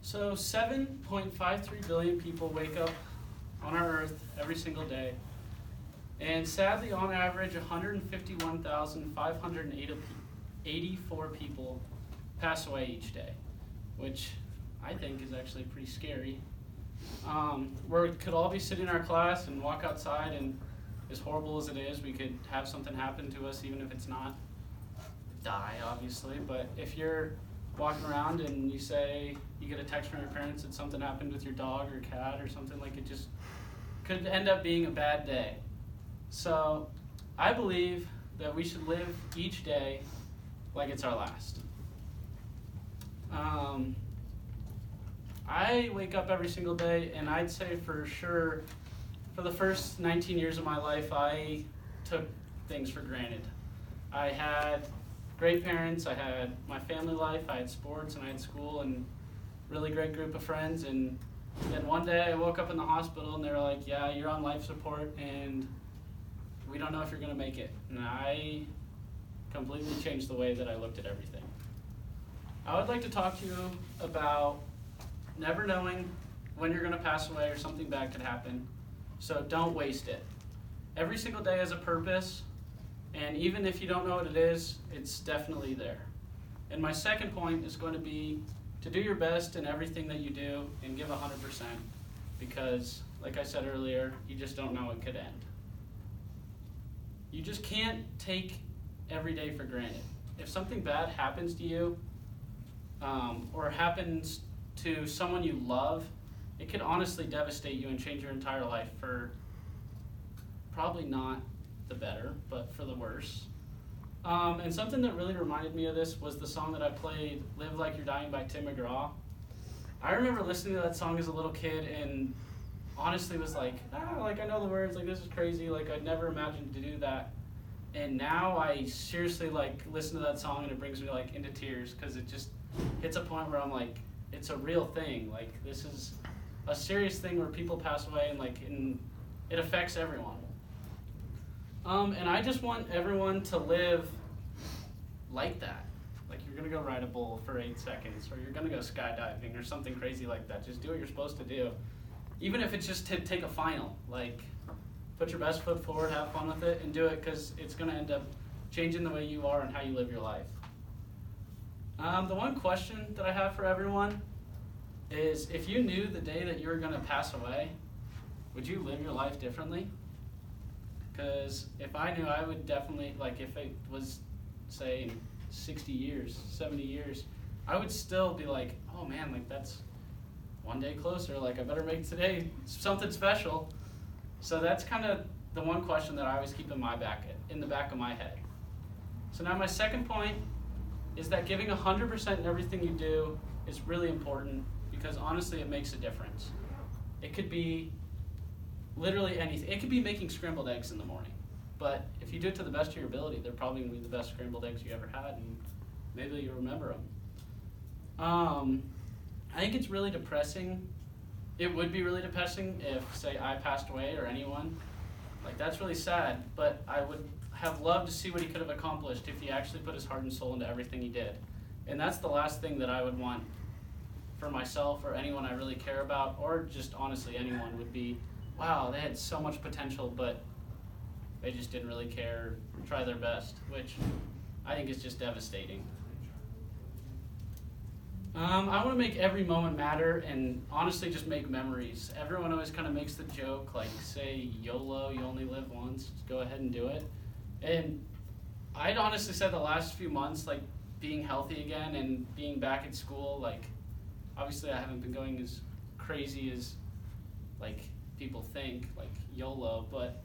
So 7.53 billion people wake up on our earth every single day. And sadly, on average, 151,584 people pass away each day, which I think is actually pretty scary. We could all be sitting in our class and walk outside, and as horrible as it is, we could have something happen to us, even if it's not die, obviously. But if you're walking around and you say, you get a text from your parents that something happened with your dog or cat or something, like, it just could end up being a bad day. So I believe that we should live each day like it's our last. I wake up every single day, and I'd say for sure, for the first 19 years of my life, I took things for granted. I had great parents, I had my family life, I had sports, and I had school, and really great group of friends. And then one day I woke up in the hospital, and they were like, yeah, you're on life support, and we don't know if you're going to make it. And I completely changed the way that I looked at everything. I would like to talk to you about never knowing when you're going to pass away or something bad could happen. So don't waste it. Every single day has a purpose, and even if you don't know what it is, it's definitely there. And my second point is going to be to do your best in everything that you do and give 100%, because, like I said earlier, you just don't know what could end. You just can't take every day for granted. If something bad happens to you, or happens to someone you love, it could honestly devastate you and change your entire life for probably not the better, but for the worse. And something that really reminded me of this was the song that I played, Live Like You're Dying by Tim McGraw. I remember listening to that song as a little kid and honestly was like, I know the words, like, this is crazy, like, I'd never imagined to do that. And now I seriously, like, listen to that song and it brings me, like, into tears, because it just hits a point where I'm like, it's a real thing. Like, this is a serious thing where people pass away, and it affects everyone. And I just want everyone to live like that. Like, you're gonna go ride a bull for 8 seconds, or you're gonna go skydiving or something crazy like that. Just do what you're supposed to do. Even if it's just to take a final, like, put your best foot forward, have fun with it, and do it, because it's gonna end up changing the way you are and how you live your life. The one question that I have for everyone is, if you knew the day that you were going to pass away, would you live your life differently? Because if I knew, I would definitely, like, if it was, say, 60 years, 70 years, I would still be like, oh man, like, that's one day closer, like, I better make today something special. So that's kind of the one question that I always keep in the back of my head. So now my second point is that giving 100% in everything you do is really important, because honestly it makes a difference. It could be literally anything. It could be making scrambled eggs in the morning, but if you do it to the best of your ability, they're probably going to be the best scrambled eggs you ever had, and maybe you'll remember them. I think it's really depressing. It would be really depressing if, say, I passed away, or anyone. Like, that's really sad, but I would have loved to see what he could have accomplished if he actually put his heart and soul into everything he did. And that's the last thing that I would want for myself or anyone I really care about, or just honestly anyone, would be, wow, they had so much potential, but they just didn't really care or try their best, which I think is just devastating. I want to make every moment matter and honestly just make memories. Everyone always kind of makes the joke, like, say, YOLO, you only live once, just go ahead and do it. And I'd honestly say the last few months, like, being healthy again and being back at school, like, obviously I haven't been going as crazy as, like, people think, like YOLO, but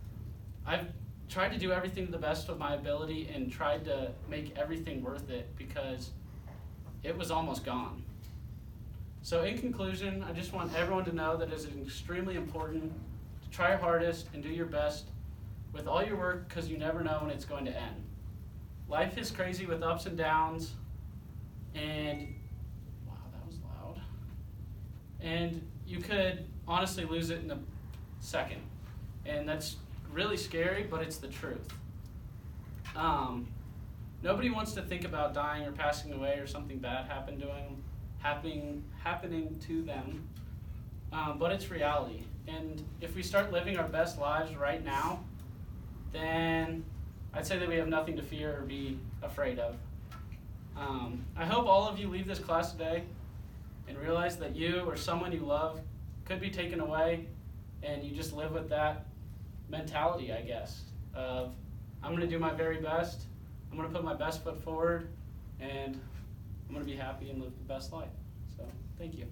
I've tried to do everything to the best of my ability and tried to make everything worth it, because it was almost gone. So in conclusion, I just want everyone to know that it is extremely important to try your hardest and do your best with all your work, because you never know when it's going to end. Life is crazy with ups and downs, and wow, that was loud. And you could honestly lose it in a second. And that's really scary, but it's the truth. Nobody wants to think about dying or passing away or something bad happening happening to them, but it's reality. And if we start living our best lives right now, then I'd say that we have nothing to fear or be afraid of. I hope all of you leave this class today and realize that you or someone you love could be taken away, and you just live with that mentality, I guess, of I'm going to do my very best, I'm going to put my best foot forward, and I'm going to be happy and live the best life. So, thank you.